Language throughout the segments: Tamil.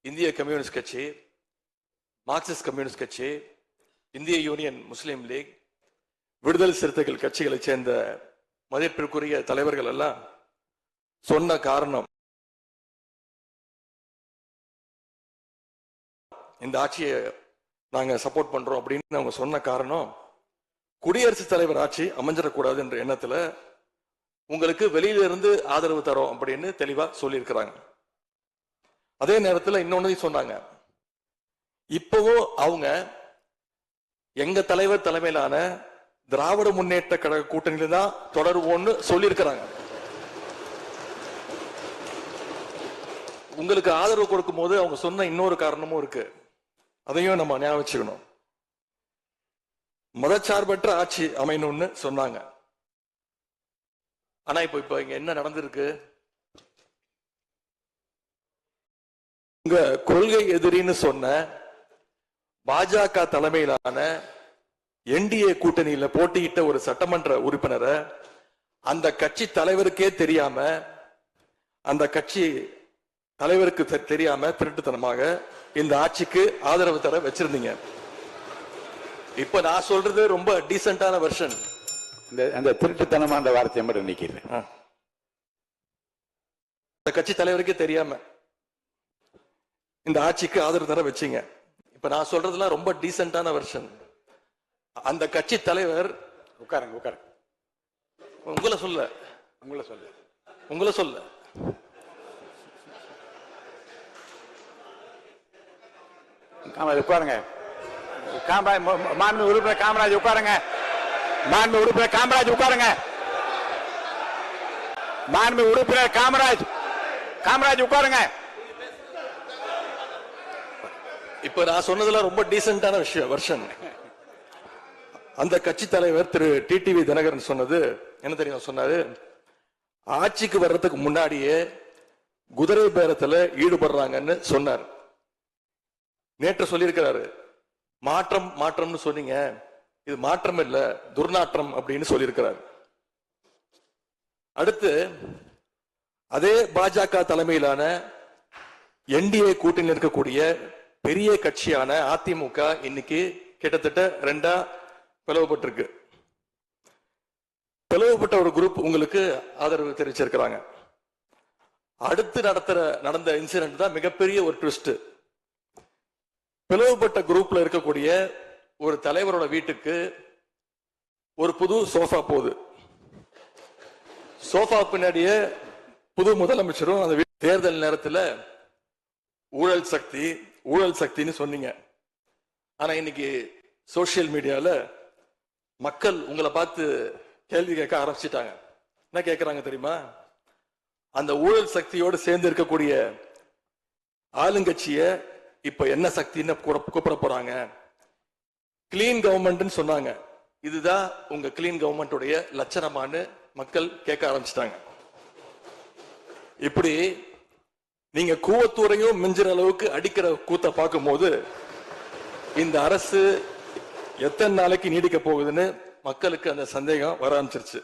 இந்திய கம்யூனிஸ்ட் கட்சி, மார்க்சிஸ்ட் கம்யூனிஸ்ட் கட்சி, இந்திய யூனியன் முஸ்லீம் லீக், விடுதலை சிறுத்தைகள் கட்சிகளை சேர்ந்த மதிப்பிற்குரிய தலைவர்கள் எல்லாம் சொன்ன காரணம், இந்த ஆட்சியை நாங்க சப்போர்ட் பண்றோம் அப்படின்னு அவங்க சொன்ன காரணம், குடியரசுத் தலைவர் ஆட்சி அமைஞ்சிடக்கூடாது என்ற எண்ணத்துல உங்களுக்கு வெளியில இருந்து ஆதரவு தரோம் அப்படின்னு தெளிவா சொல்லியிருக்கிறாங்க. அதே நேரத்தில் இன்னொன்னு சொன்னாங்க, இப்பவும் அவங்க எங்க தலைவர் தலைமையிலான திராவிட முன்னேற்ற கழக கூட்டணியில தான் தொடருவோம்னு சொல்லியிருக்கிறாங்க. உங்களுக்கு ஆதரவு கொடுக்கும் போது அவங்க சொன்ன இன்னொரு காரணமும் இருக்கு, அதையும் நம்ம ஞாபகம் வச்சுக்கணும். மதச்சார்பற்ற ஆட்சி அமையணும்னு சொன்னாங்க. ஆனா இப்ப இங்க என்ன நடந்திருக்கு? உங்க கொள்கை எதிரின்னு சொன்ன பாஜக தலைமையிலான என்டிஏ கூட்டணியில போட்டியிட்ட ஒரு சட்டமன்ற உறுப்பினரை அந்த கட்சி தலைவருக்கே தெரியாம, அந்த கட்சி தலைவருக்கு தெரியாம திருட்டுத்தனமாக இந்த ஆட்சிக்கு ஆதரவு தர வச்சிருந்தீங்க. இப்ப நான் சொல்றது ரொம்ப டீசென்டான வெர்ஷன். அந்த திருட்டுத்தனமான வார்த்தையை மட்டும் நிக்கிறேன். அந்த கட்சி தலைவருக்கே தெரியாம இந்த ஆட்சிக்கு ஆதரவு தர வச்சீங்க. இப்ப நான் சொல்றதுலாம் ரொம்ப டீசென்டான வெர்ஷன். அந்த கட்சி தலைவர் உட்காருங்க உட்காருங்க. உங்களை சொல்ல உட்காருங்க. மாண்பு உறுப்பினர் காமராஜ் உட்காருங்க. மாண்பு உறுப்பினர் காமராஜ் உட்காருங்க. மாண்பு உறுப்பினர் காமராஜ் உட்காருங்க. இப்ப நான் சொன்னதுல ரொம்ப டீசென்டான விஷயம் வெர்ஷன். அந்த கட்சி தலைவர் திரு டிடிவி தினகரன் சொன்னது என்ன தெரியும்? சொன்னாரு, ஆட்சிக்கு வர்றதுக்கு முன்னாடியே குதிரை பேரத்துல ஈடுபடுறாங்கன்னு சொன்னார். நேற்று சொல்லியிருக்கிறாரு, மாற்றம்னு சொன்னீங்க, இது மாற்றம் இல்ல துர்நாற்றம் அப்படின்னு சொல்லியிருக்கிறார். அடுத்து அதே பாஜக தலைமையிலான என்டிஏ கூட்டணியில் இருக்கக்கூடிய பெரிய கட்சியான அதிமுக இன்னைக்கு கிட்டத்தட்ட 2 பிளவுபட்டிருக்கு. பிளவுபட்ட ஒரு குரூப் உங்களுக்கு ஆதரவு தெரிவிச்சிருக்கிறாங்க. அடுத்து நடந்த இன்சிடென்ட் தான் மிகப்பெரிய ஒரு ட்விஸ்ட். பிளவுபட்ட குரூப்ல இருக்கக்கூடிய ஒரு தலைவரோட வீட்டுக்கு ஒரு புது சோஃபா போகுது. சோஃபா பின்னாடியே புது முதலமைச்சரும் அந்த தேர்தல் நேரத்தில் ஊழல் சக்தின்னு சொன்னீங்க. ஆனா இன்னைக்கு சோசியல் மீடியால மக்கள் உங்களை பார்த்து கேள்வி கேட்க ஆரம்பிச்சிட்டாங்க. என்ன கேட்கிறாங்க தெரியுமா? அந்த ஊழல் சக்தியோடு சேர்ந்து இருக்கக்கூடிய ஆளுங்கட்சிய இப்ப என்ன சக்தின்னு கூப்பிட போறாங்க. கிளீன் கவர்மெண்ட் சொன்னாங்க. இதுதான் உங்க கிளீன் கவர்மெண்ட் லட்சணமானு மக்கள் கேட்க ஆரம்பிச்சிட்டாங்க. இப்படி நீங்க கூவத்தூரையும் மிஞ்சுற அளவுக்கு அடிக்கிற கூத்த பார்க்கும் போது இந்த அரசு எத்தனை நாளைக்கு நீடிக்க போகுதுன்னு மக்களுக்கு அந்த சந்தேகம் வர ஆரம்பிச்சிருச்சு.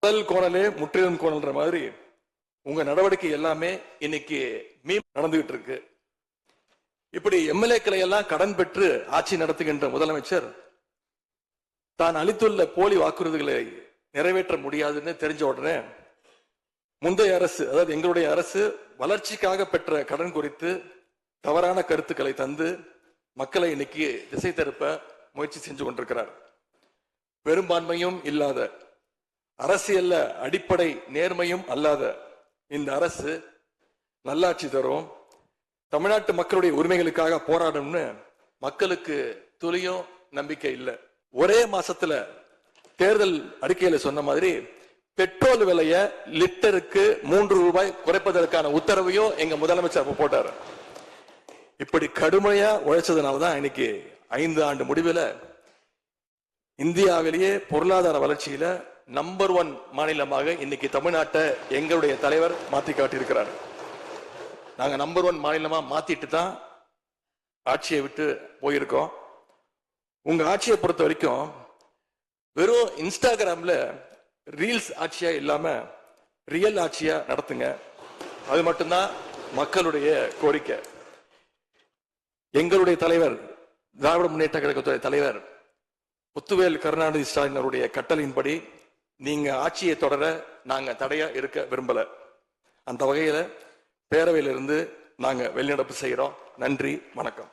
முதல் கோணலே முற்றிலும் கோணல்ன்ற மாதிரி உங்க நடவடிக்கை எல்லாமே இன்னைக்கு நடந்துகிட்டு இருக்கு. இப்படி எம்எல்ஏக்களை எல்லாம் கடன் பெற்று ஆட்சி நடத்துகின்ற முதலமைச்சர் தான் அளித்துள்ள போலி வாக்குறுதிகளை நிறைவேற்ற முடியாதுன்னு தெரிஞ்ச உடனே முந்தைய அரசு, அதாவது எங்களுடைய அரசு வளர்ச்சிக்காக பெற்ற கடன் குறித்து தவறான கருத்துக்களை தந்து மக்களை இன்னைக்கு திசை திருப்ப முயற்சி செஞ்சு கொண்டிருக்கிறார். பெரும்பான்மையும் இல்லாத, அரசியல்ல அடிப்படை நேர்மையும் அல்லாத இந்த அரசு நல்லாட்சி தரும், தமிழ்நாட்டு மக்களுடைய உரிமைகளுக்காக போராடும்னு மக்களுக்கு துளியும் நம்பிக்கை இல்லை. ஒரே மாசத்துல தேர்தல் அறிக்கையில சொன்ன மாதிரி பெட்ரோல் விலைய லிட்டருக்கு 3 ரூபாய் குறைப்பதற்கான உத்தரவையும் எங்க முதலமைச்சர் போட்டார். இப்படி கடுமையா உழைச்சதுனாலதான் இன்னைக்கு 5 ஆண்டு முடிவில் இந்தியாவிலேயே பொருளாதார வளர்ச்சியில நம்பர் 1 மாநிலமாக இன்னைக்கு தமிழ்நாட்டை எங்களுடைய தலைவர் மாத்தி காட்டியிருக்கிறார். நாங்க நம்பர் 1 மாநிலமா மாத்திட்டு தான் ஆட்சியை விட்டு போயிருக்கோம். உங்க ஆட்சியை பொறுத்த வரைக்கும் வெறும் இன்ஸ்டாகிராம்ல ரீல்ஸ் ஆட்சியா இல்லாம ரியல் ஆட்சியா நடத்துங்க. அது மட்டும்தான் மக்களுடைய கோரிக்கை. எங்களுடைய தலைவர் திராவிட முன்னேற்ற கழகத்துடைய தலைவர் முத்துவேல் கருணாநிதி ஸ்டாலின் அவருடைய கட்டளையின்படி நீங்க ஆட்சியை தொடர நாங்க தடையா இருக்க விரும்பல. அந்த வகையில பேரவையிலிருந்து நாங்க வெளிநடப்பு செய்யறோம். நன்றி, வணக்கம்.